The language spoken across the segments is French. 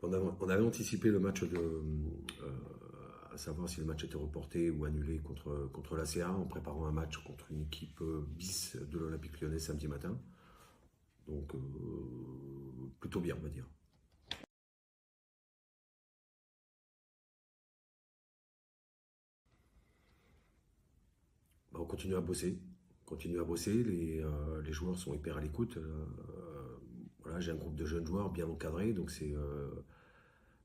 On avait anticipé le match à savoir si le match était reporté ou annulé contre l'ACA en préparant un match contre une équipe bis de l'Olympique Lyonnais samedi matin. Donc plutôt bien, on va dire. Bah, on continue à bosser. On continue à bosser. Les joueurs sont hyper à l'écoute. Voilà, j'ai un groupe de jeunes joueurs bien encadrés, donc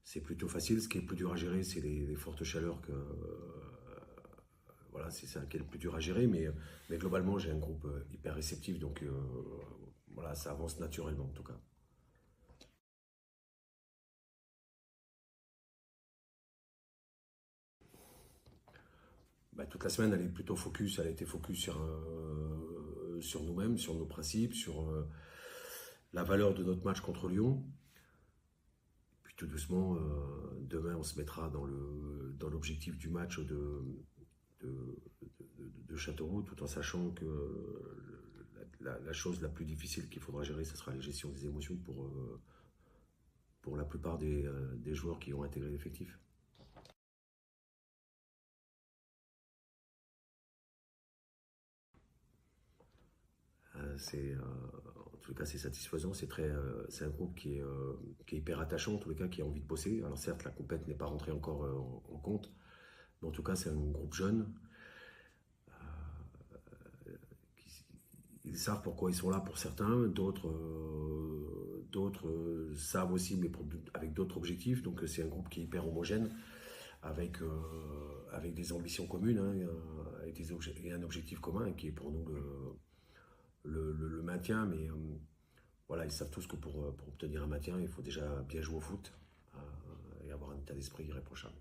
c'est plutôt facile. Ce qui est plus dur à gérer, c'est les fortes chaleurs voilà, c'est ça qui est le plus dur à gérer, mais globalement, j'ai un groupe hyper réceptif, donc voilà, ça avance naturellement en tout cas. Bah, toute la semaine, elle est plutôt focus, elle a été focus sur nous-mêmes, sur nos principes, sur la valeur de notre match contre Lyon. Puis tout doucement, demain, on se mettra dans l'objectif du match de, de Châteauroux, tout en sachant que la chose la plus difficile qu'il faudra gérer, ce sera la gestion des émotions pour la plupart des joueurs qui ont intégré l'effectif. En tout cas, c'est satisfaisant. C'est un groupe qui est hyper attachant, en tous les cas, qui a envie de bosser. Alors certes, la compète n'est pas rentrée encore en compte, mais en tout cas, c'est un groupe jeune. Ils savent pourquoi ils sont là pour certains, d'autres savent aussi, mais avec d'autres objectifs. Donc c'est un groupe qui est hyper homogène, avec des ambitions communes, hein, et un objectif commun, qui est pour nous le maintien. Mais voilà, ils savent tous que pour obtenir un maintien, il faut déjà bien jouer au foot et avoir un état d'esprit irréprochable.